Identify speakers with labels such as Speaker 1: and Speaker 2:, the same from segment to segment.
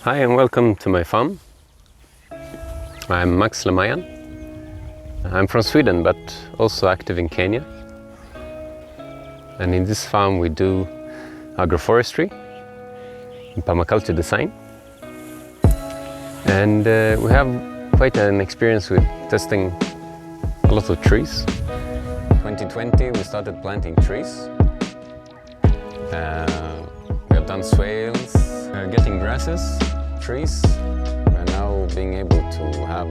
Speaker 1: Hi and welcome to my farm. I'm max.lemayian. I'm from Sweden but also active in Kenya. And in this farm we do agroforestry and permaculture design. And we have quite an experience with testing a lot of trees. 2020 we started planting trees. We have done swales, getting grasses, trees. We're now being able to have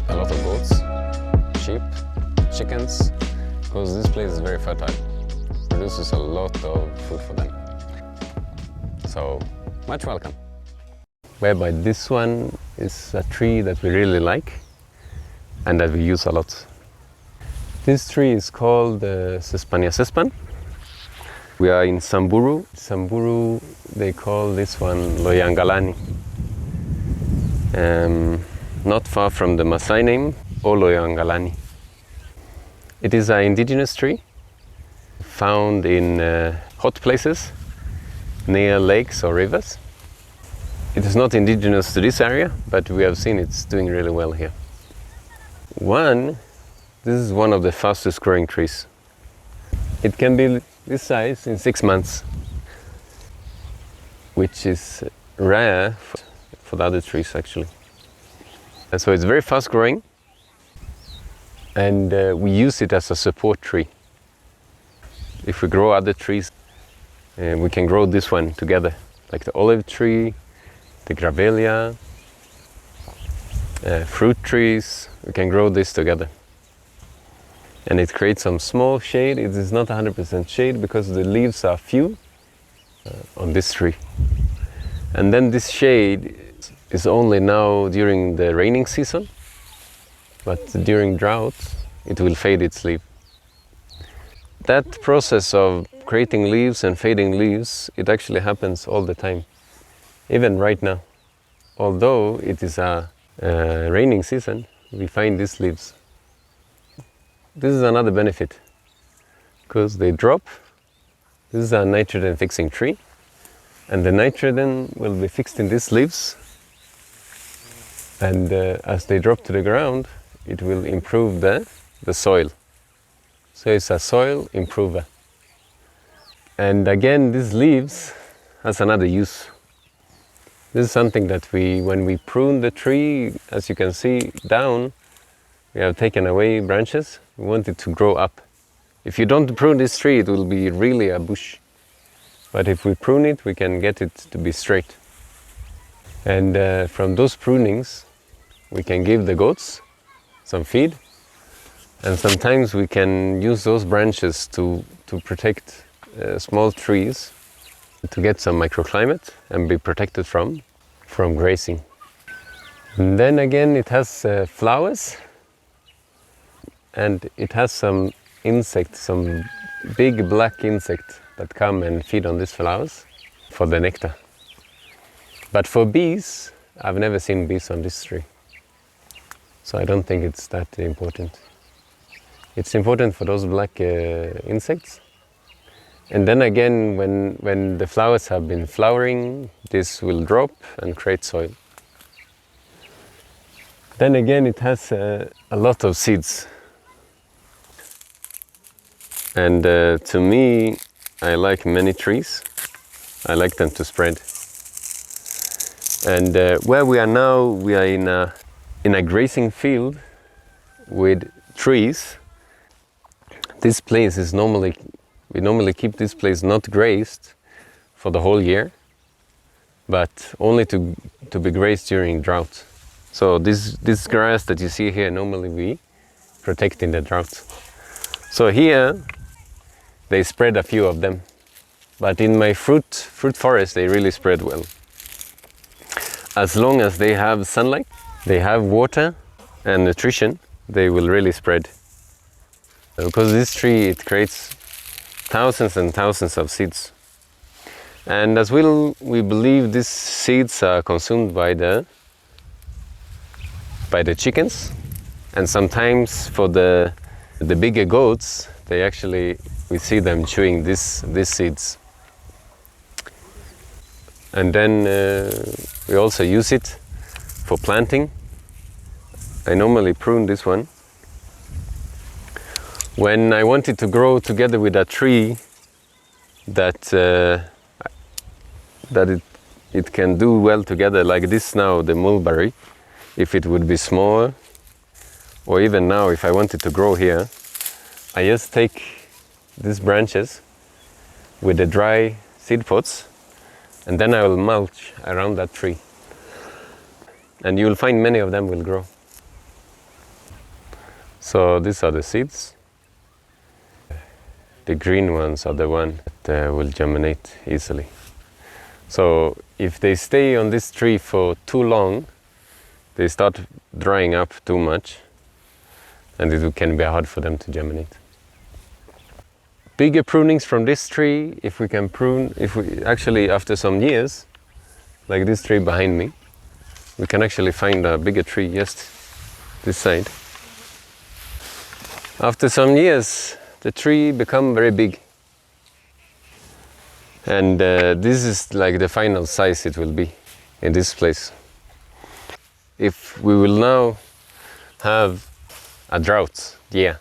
Speaker 1: a lot of goats, sheep, chickens, because this place is very fertile. It produces a lot of food for them. So, much welcome. Whereby this one is a tree that we really like and that we use a lot. This tree is called Sesbania sesban. We are in Samburu. Samburu, they call this one loyangalani. Not far from the Maasai name, loyangalani. It is an indigenous tree found in hot places near lakes or rivers. It is not indigenous to this area, but we have seen it's doing really well here. This is one of the fastest growing trees. It can be this size in 6 months, which is rare for the other trees actually. And so it's very fast growing, and we use it as a support tree. If we grow other trees, we can grow this one together, like the olive tree, the gravelia, fruit trees. We can grow this together. And it creates some small shade. It is not 100% shade because the leaves are few on this tree. And then this shade is only now during the raining season, but during drought it will fade its leaf. That process of creating leaves and fading leaves, it actually happens all the time, even right now. Although it is a raining season, we find these leaves. This is another benefit, because they drop. This is a nitrogen fixing tree, and the nitrogen will be fixed in these leaves, and as they drop to the ground, it will improve the soil. So it's a soil improver. And again, these leaves has another use. This is something that when we prune the tree, as you can see down, we have taken away branches. We want it to grow up. If you don't prune this tree, it will be really a bush. But if we prune it, we can get it to be straight. And from those prunings, we can give the goats some feed. And sometimes we can use those branches to protect small trees, to get some microclimate and be protected from grazing. And then again, it has flowers. And it has some insects, some big black insects that come and feed on these flowers for the nectar. But for bees, I've never seen bees on this tree. So I don't think it's that important. It's important for those black insects. And then again, when the flowers have been flowering, this will drop and create soil. Then again, it has a lot of seeds. And to me, I like many trees. I like them to spread. And where we are now, we are in a grazing field with trees. This place is we normally keep this place not grazed for the whole year, but only to be grazed during drought. So this grass that you see here, normally we protect in the drought. So here, they spread a few of them, but in my fruit forest they really spread well. As long as they have sunlight, they have water and nutrition, they will really spread. Because this tree, it creates thousands and thousands of seeds. And as well, we believe these seeds are consumed by the chickens, and sometimes for the bigger goats, we see them chewing these seeds. And then we also use it for planting. I normally prune this one. When I want it to grow together with a tree that it can do well together, like this now, the mulberry, if it would be smaller, or even now if I want it to grow here, I just take these branches with the dry seed pods, and then I will mulch around that tree. And you will find many of them will grow. So these are the seeds. The green ones are the ones that will germinate easily. So if they stay on this tree for too long, they start drying up too much, and it can be hard for them to germinate. Bigger prunings from this tree, if we can prune, if we actually after some years, like this tree behind me, we can actually find a bigger tree just this side. After some years, the tree become very big. And this is like the final size it will be in this place. If we will now have a drought, yeah,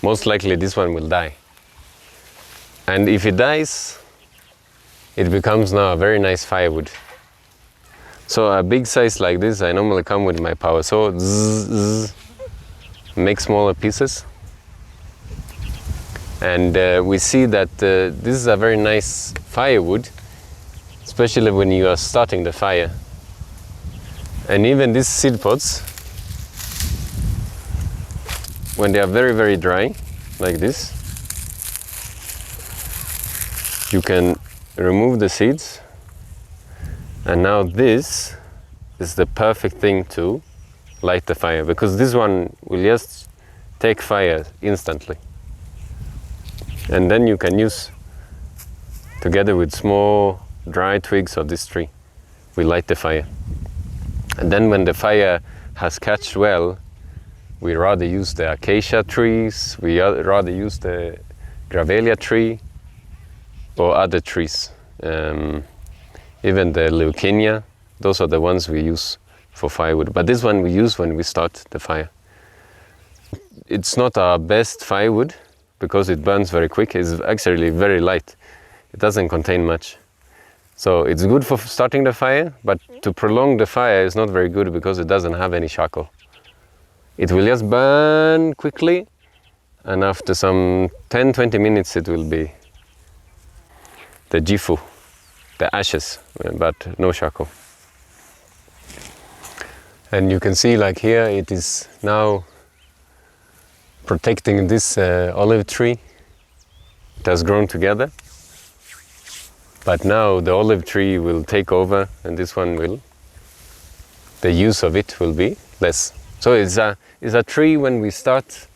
Speaker 1: most likely this one will die. And if it dies, it becomes now a very nice firewood. So a big size like this, I normally come with my power saw, make smaller pieces. And we see that this is a very nice firewood, especially when you are starting the fire. And even these seed pods, when they are very, very dry, like this, you can remove the seeds. And now this is the perfect thing to light the fire, because this one will just take fire instantly. And then you can use, together with small dry twigs of this tree, we light the fire. And then when the fire has catched well, we rather use the acacia trees, we rather use the gravelia tree, or other trees. Even the leucaena, those are the ones we use for firewood. But this one we use when we start the fire. It's not our best firewood, because it burns very quick. It's actually very light. It doesn't contain much. So it's good for starting the fire, but to prolong the fire is not very good because it doesn't have any charcoal. It will just burn quickly, and after some 10-20 minutes it will be the jifu, the ashes, but no charcoal. And you can see, like here, it is now protecting this olive tree. It has grown together, but now the olive tree will take over, and this one will, the use of it will be less. So it's a tree when we start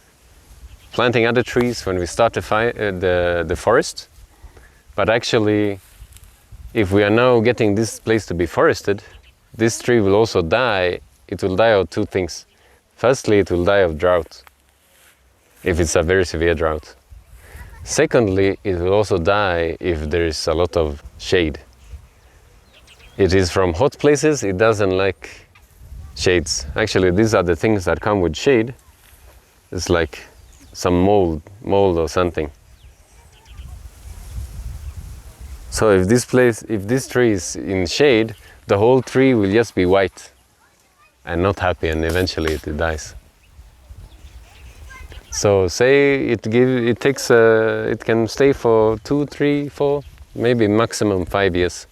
Speaker 1: planting other trees, when we start the forest. But actually, if we are now getting this place to be forested, this tree will also die. It will die of two things. Firstly, it will die of drought, if it's a very severe drought. Secondly, it will also die if there is a lot of shade. It is from hot places, it doesn't like shades. Actually, these are the things that come with shade. It's like some mold or something. So if this tree is in shade, the whole tree will just be white and not happy, and eventually it dies. So say it can stay for 2, 3, 4, maybe maximum 5 years.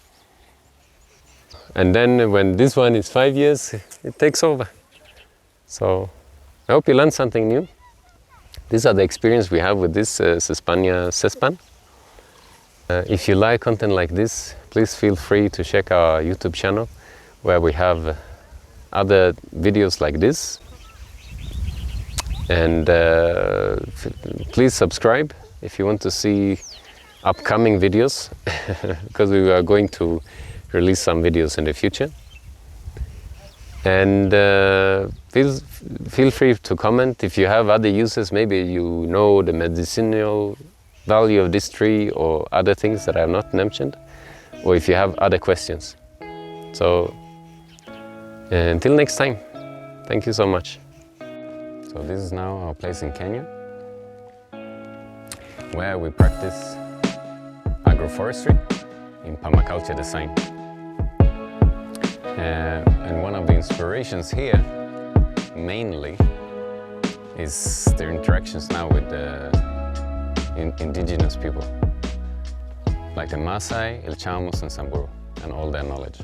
Speaker 1: And then when this one is 5 years, it takes over. So I hope you learned something new. These are the experience we have with this Sesbania sesban. If you like content like this, please feel free to check our YouTube channel, where we have other videos like this. And please subscribe if you want to see upcoming videos, because we are going to release some videos in the future. And feel free to comment if you have other uses. Maybe you know the medicinal value of this tree or other things that I have not mentioned. or if you have other questions. So until next time, thank you so much. So this is now our place in Kenya, where we practice agroforestry in permaculture design. And one of the inspirations here, mainly, is their interactions now with the indigenous people, like the Maasai, El Chamos and Samburu, and all their knowledge.